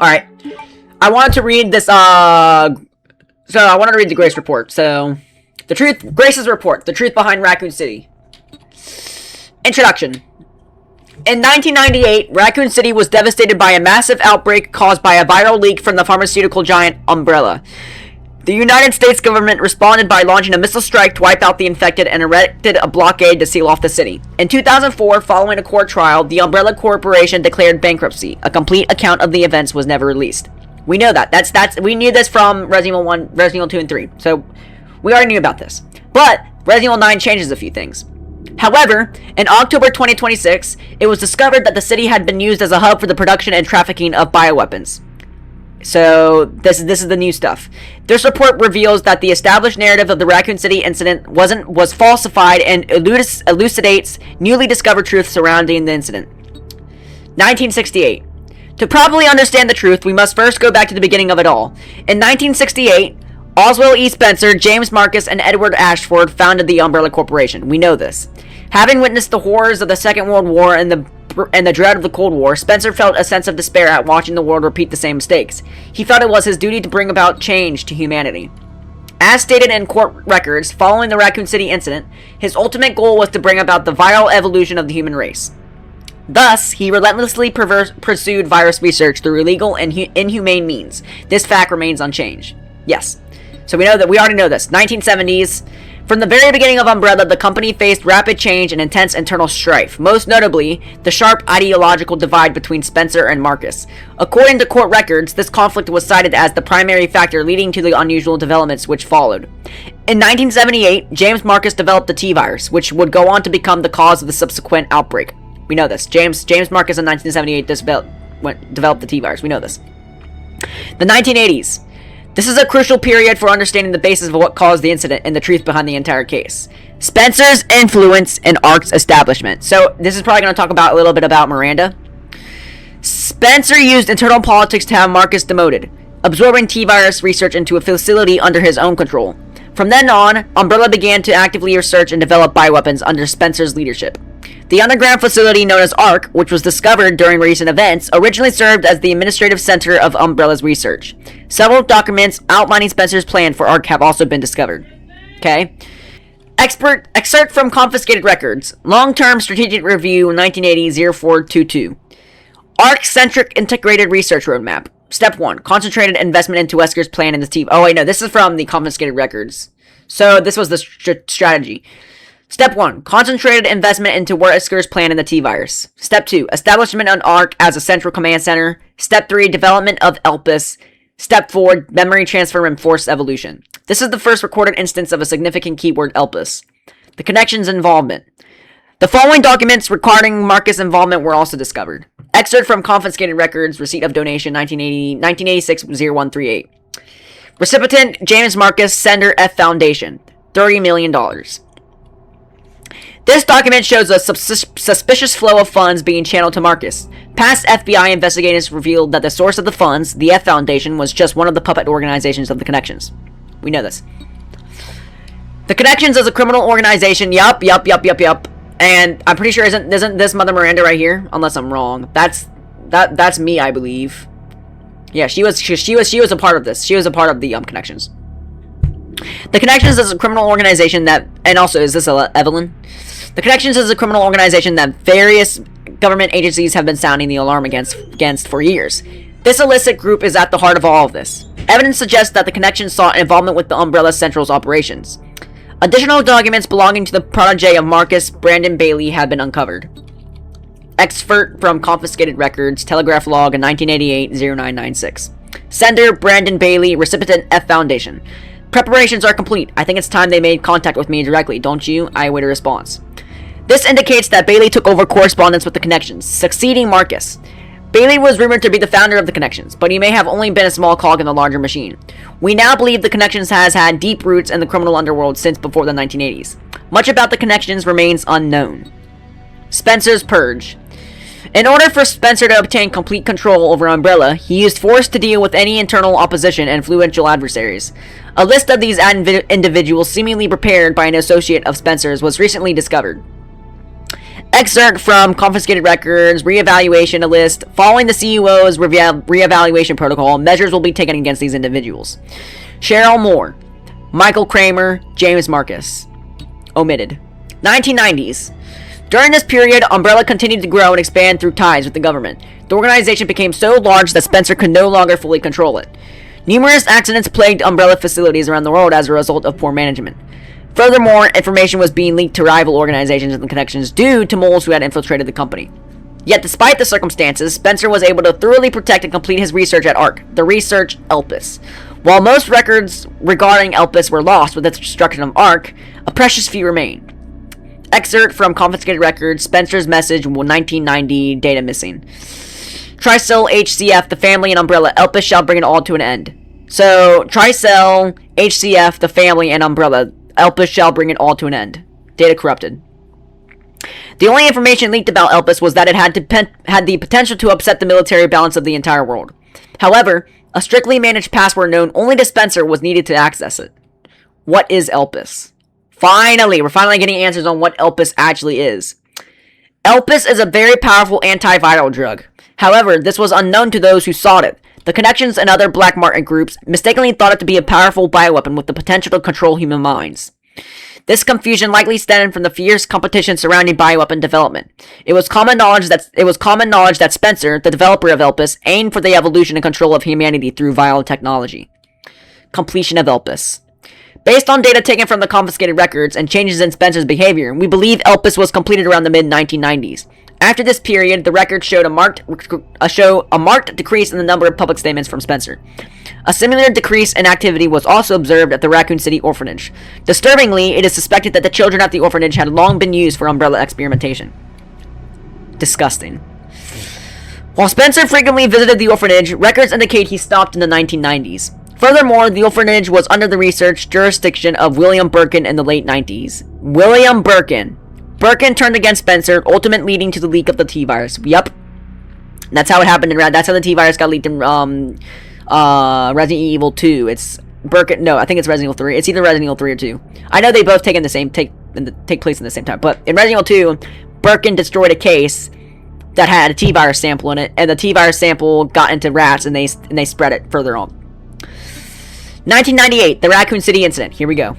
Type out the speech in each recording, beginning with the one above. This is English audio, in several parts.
Alright. I wanted to read this, so I wanted to read the Grace report. So, Grace's report, the truth behind Raccoon City. Introduction. In 1998, Raccoon City was devastated by a massive outbreak caused by a viral leak from the pharmaceutical giant Umbrella. The United States government responded by launching a missile strike to wipe out the infected and erected a blockade to seal off the city. In 2004, following a court trial, the Umbrella Corporation declared bankruptcy. A complete account of the events was never released. We know that. We knew this from Resident Evil 1, Resident Evil 2, and 3. So, we already knew about this. But, Resident Evil 9 changes a few things. However, in October 2026, it was discovered that the city had been used as a hub for the production and trafficking of bioweapons. So, this is the new stuff. This report reveals that the established narrative of the Raccoon City incident was falsified and elucidates newly discovered truth surrounding the incident. 1968. To properly understand the truth, we must first go back to the beginning of it all. In 1968, Oswald E. Spencer, James Marcus, and Edward Ashford founded the Umbrella Corporation. We know this. Having witnessed the horrors of the Second World War and the dread of the Cold War, Spencer felt a sense of despair at watching the world repeat the same mistakes. He felt it was his duty to bring about change to humanity. As stated in court records, following the Raccoon City incident, his ultimate goal was to bring about the viral evolution of the human race. Thus, he relentlessly pursued virus research through illegal and inhumane means. This fact remains unchanged. Yes. So we already know this. 1970s. From the very beginning of Umbrella, the company faced rapid change and intense internal strife, most notably the sharp ideological divide between Spencer and Marcus. According to court records, this conflict was cited as the primary factor leading to the unusual developments which followed. In 1978, James Marcus developed the T-virus, which would go on to become the cause of the subsequent outbreak. We know this. James Marcus in 1978 developed the T-virus. We know this. The 1980s. This is a crucial period for understanding the basis of what caused the incident and the truth behind the entire case. Spencer's influence in ARC's establishment. So, this is probably going to talk about a little bit about Miranda. Spencer used internal politics to have Marcus demoted, absorbing T-virus research into a facility under his own control. From then on, Umbrella began to actively research and develop bioweapons under Spencer's leadership. The underground facility known as ARC, which was discovered during recent events, originally served as the administrative center of Umbrella's research. Several documents outlining Spencer's plan for ARC have also been discovered. Okay. Excerpt from confiscated records. Long-term strategic review 1980-0422. ARC-centric integrated research roadmap. Step 1. Concentrated investment into Wesker's plan and the team. Oh wait, no, this is from the confiscated records. So this was the strategy. Step 1. Concentrated investment into Wesker's plan and the T-virus. Step 2. Establishment of ARC as a central command center. Step 3. Development of ELPIS. Step 4. Memory transfer and forced evolution. This is the first recorded instance of a significant keyword, ELPIS. The connections involvement. The following documents regarding Marcus' involvement were also discovered. Excerpt from confiscated records, receipt of donation 1986-0138. Recipient James Marcus, sender F Foundation, $30 million. This document shows a suspicious flow of funds being channeled to Marcus. Past FBI investigators revealed that the source of the funds, the F Foundation, was just one of the puppet organizations of the Connections. We know this. The Connections is a criminal organization. Yup. And I'm pretty sure isn't this Mother Miranda right here? Unless I'm wrong. That's me, I believe. Yeah, she was a part of this. She was a part of the Connections. The Connections is a criminal organization that, and also, is this Evelyn? The Connections is a criminal organization that various government agencies have been sounding the alarm against for years. This illicit group is at the heart of all of this. Evidence suggests that the Connections sought involvement with the Umbrella Central's operations. Additional documents belonging to the protege of Marcus, Brandon Bailey, have been uncovered. Excerpt from confiscated records, telegraph log 1988-0996. Sender, Brandon Bailey, recipient F Foundation. Preparations are complete. I think it's time they made contact with me directly, don't you? I await a response. This indicates that Bailey took over correspondence with the Connections, succeeding Marcus. Bailey was rumored to be the founder of the Connections, but he may have only been a small cog in the larger machine. We now believe the Connections has had deep roots in the criminal underworld since before the 1980s. Much about the Connections remains unknown. Spencer's Purge. In order for Spencer to obtain complete control over Umbrella, he used force to deal with any internal opposition and influential adversaries. A list of these individuals, seemingly prepared by an associate of Spencer's, was recently discovered. Excerpt from confiscated records, reevaluation list. Following the CEO's reevaluation protocol, measures will be taken against these individuals. Cheryl Moore, Michael Kramer, James Marcus. Omitted. 1990s. During this period, Umbrella continued to grow and expand through ties with the government. The organization became so large that Spencer could no longer fully control it. Numerous accidents plagued Umbrella facilities around the world as a result of poor management. Furthermore, information was being leaked to rival organizations and connections due to moles who had infiltrated the company. Yet despite the circumstances, Spencer was able to thoroughly protect and complete his research at ARC, the research ELPIS. While most records regarding ELPIS were lost with the destruction of ARC, a precious few remain. Excerpt from confiscated records, Spencer's message, 1990, data missing. Tricell, HCF, the family, and Umbrella, ELPIS shall bring it all to an end. So, Tricell, HCF, the family, and Umbrella, ELPIS shall bring it all to an end. Data corrupted. The only information leaked about ELPIS was that it had the potential to upset the military balance of the entire world. However, a strictly managed password known only to Spencer was needed to access it. What is ELPIS? We're finally getting answers on what ELPIS actually is. ELPIS is a very powerful antiviral drug. However, this was unknown to those who sought it. The Connections and other black market groups mistakenly thought it to be a powerful bioweapon with the potential to control human minds. This confusion likely stemmed from the fierce competition surrounding bioweapon development. It was common knowledge that Spencer, the developer of ELPIS, aimed for the evolution and control of humanity through viral technology. Completion of ELPIS. Based on data taken from the confiscated records and changes in Spencer's behavior, we believe ELPIS was completed around the mid-1990s. After this period, the record showed a marked decrease in the number of public statements from Spencer. A similar decrease in activity was also observed at the Raccoon City orphanage. Disturbingly, it is suspected that the children at the orphanage had long been used for Umbrella experimentation. Disgusting. While Spencer frequently visited the orphanage, records indicate he stopped in the 1990s. Furthermore, the orphanage was under the research jurisdiction of William Birkin in the late 90s. William Birkin. Birkin turned against Spencer, ultimately leading to the leak of the T-virus. Yup. That's how it happened. That's how the T-virus got leaked in Resident Evil 2. It's Birkin. No, I think it's Resident Evil 3. It's either Resident Evil 3 or 2. I know they both take place in the same time. But in Resident Evil 2, Birkin destroyed a case that had a T-virus sample in it, and the T-virus sample got into rats, and they spread it further on. 1998, the Raccoon City incident. Here we go.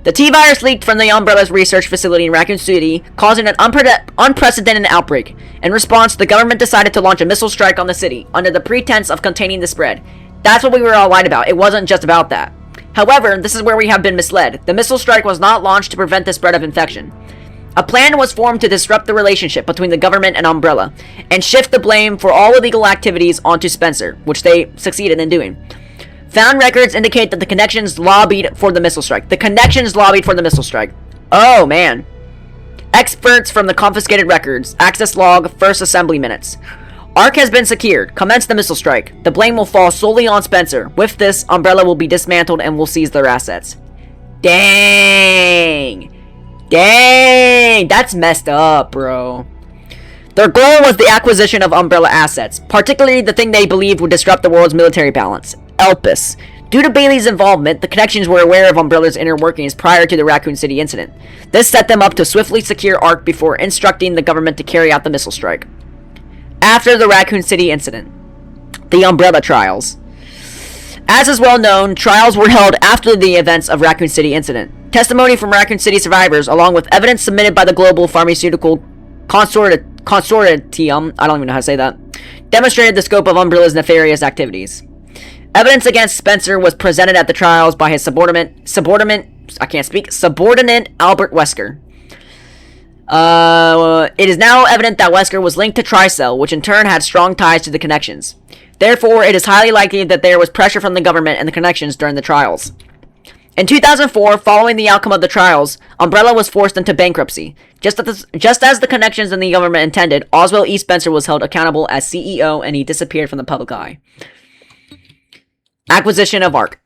The T-virus leaked from the Umbrella's research facility in Raccoon City, causing an unprecedented outbreak. In response, the government decided to launch a missile strike on the city, under the pretense of containing the spread. That's what we were all lied about. It wasn't just about that. However, this is where we have been misled. The missile strike was not launched to prevent the spread of infection. A plan was formed to disrupt the relationship between the government and Umbrella, and shift the blame for all illegal activities onto Spencer, which they succeeded in doing. Found records indicate that the Connections lobbied for the missile strike. Oh, man. Experts from the confiscated records. Access log, first assembly minutes. ARC has been secured. Commence the missile strike. The blame will fall solely on Spencer. With this, Umbrella will be dismantled and will seize their assets. Dang. That's messed up, bro. Their goal was the acquisition of Umbrella assets, particularly the thing they believed would disrupt the world's military balance. ELPIS. Due to Bailey's involvement, the Connections were aware of Umbrella's inner workings prior to the Raccoon City incident. This set them up to swiftly secure ARC before instructing the government to carry out the missile strike. After the Raccoon City incident, the Umbrella trials. As is well known, trials were held after the events of Raccoon City incident. Testimony from Raccoon City survivors, along with evidence submitted by the Global Pharmaceutical Consortium, I don't even know how to say that, demonstrated the scope of Umbrella's nefarious activities. Evidence against Spencer was presented at the trials by his subordinate Albert Wesker. It is now evident that Wesker was linked to Tricell, which in turn had strong ties to the Connections. Therefore, it is highly likely that there was pressure from the government and the Connections during the trials. In 2004, following the outcome of the trials, Umbrella was forced into bankruptcy. Just as the Connections and the government intended, Oswald E. Spencer was held accountable as CEO and he disappeared from the public eye. Acquisition of ARC.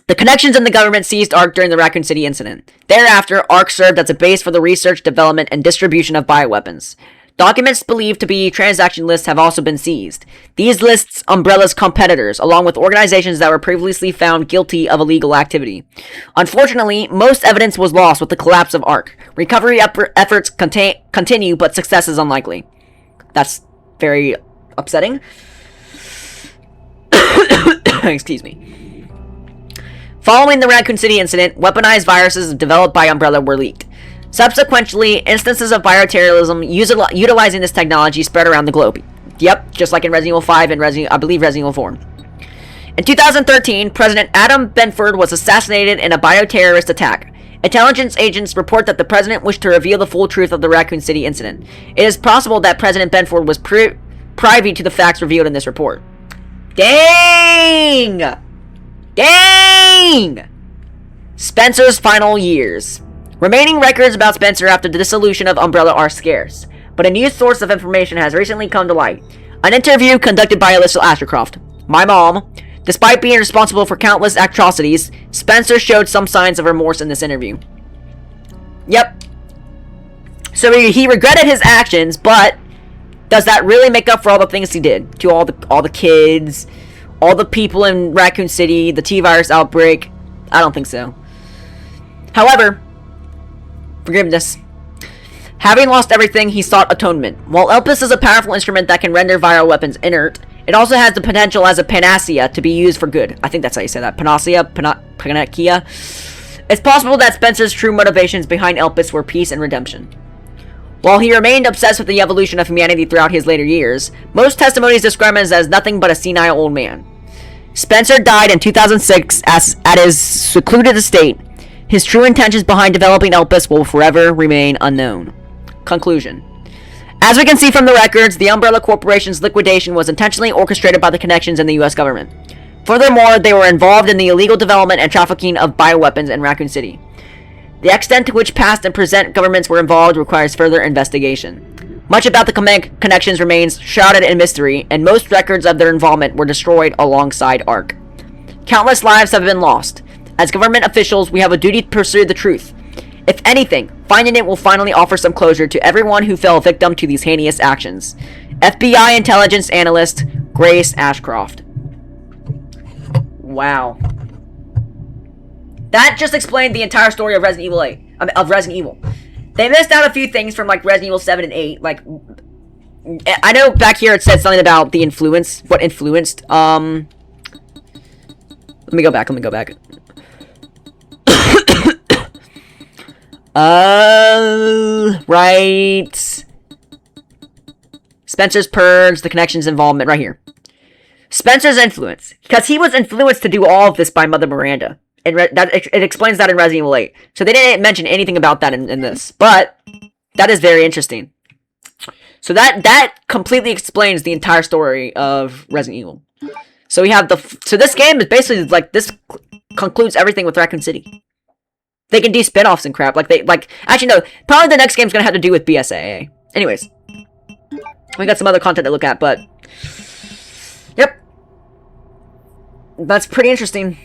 The Connections and the government seized ARC during the Raccoon City incident. Thereafter, ARC served as a base for the research, development, and distribution of bioweapons. Documents believed to be transaction lists have also been seized. These lists Umbrella's competitors, along with organizations that were previously found guilty of illegal activity. Unfortunately, most evidence was lost with the collapse of ARC. Recovery efforts continue, but success is unlikely. That's very upsetting. Excuse me. Following the Raccoon City incident, weaponized viruses developed by Umbrella were leaked. Subsequently, instances of bioterrorism utilizing this technology spread around the globe. Yep, just like in Resident Evil 5 and I believe Resident Evil 4. In 2013, President Adam Benford was assassinated in a bioterrorist attack. Intelligence agents report that the president wished to reveal the full truth of the Raccoon City incident. It is possible that President Benford was privy to the facts revealed in this report. Dang! Dang! Spencer's final years. Remaining records about Spencer after the dissolution of Umbrella are scarce, but a new source of information has recently come to light. An interview conducted by Alyssa Ashcroft, my mom. Despite being responsible for countless atrocities, Spencer showed some signs of remorse in this interview. Yep. So he regretted his actions, but does that really make up for all the things he did to all the kids, all the people in Raccoon City, the T-virus outbreak? I don't think so. However, forgiveness. Having lost everything, he sought atonement. While Elpis is a powerful instrument that can render viral weapons inert, it also has the potential as a panacea to be used for good. I think that's how you say that. Panacea? Panacea? It's possible that Spencer's true motivations behind Elpis were peace and redemption. While he remained obsessed with the evolution of humanity throughout his later years, most testimonies describe him as nothing but a senile old man. Spencer died in 2006 at his secluded estate. His true intentions behind developing Elpis will forever remain unknown. Conclusion. As we can see from the records, the Umbrella Corporation's liquidation was intentionally orchestrated by the connections in the US government. Furthermore, they were involved in the illegal development and trafficking of bioweapons in Raccoon City. The extent to which past and present governments were involved requires further investigation. Much about the connections remains shrouded in mystery, and most records of their involvement were destroyed alongside ARC. Countless lives have been lost. As government officials, we have a duty to pursue the truth. If anything, finding it will finally offer some closure to everyone who fell victim to these heinous actions. FBI intelligence analyst, Grace Ashcroft. Wow. That just explained the entire story of Resident Evil 8. Of Resident Evil. They missed out a few things from, like, Resident Evil 7 and 8. Like, I know back here it said something about the influence. What influenced, Let me go back. Right. Spencer's purge, the connections involvement, right here. Spencer's influence. Because he was influenced to do all of this by Mother Miranda. And it explains that in Resident Evil 8. So they didn't mention anything about that in this. But that is very interesting. So that completely explains the entire story of Resident Evil. So we have so this game is basically like, this concludes everything with Raccoon City. They can do spin-offs and crap. Actually no, probably the next game's gonna have to do with BSAA. Anyways. We got some other content to look at, but yep. That's pretty interesting.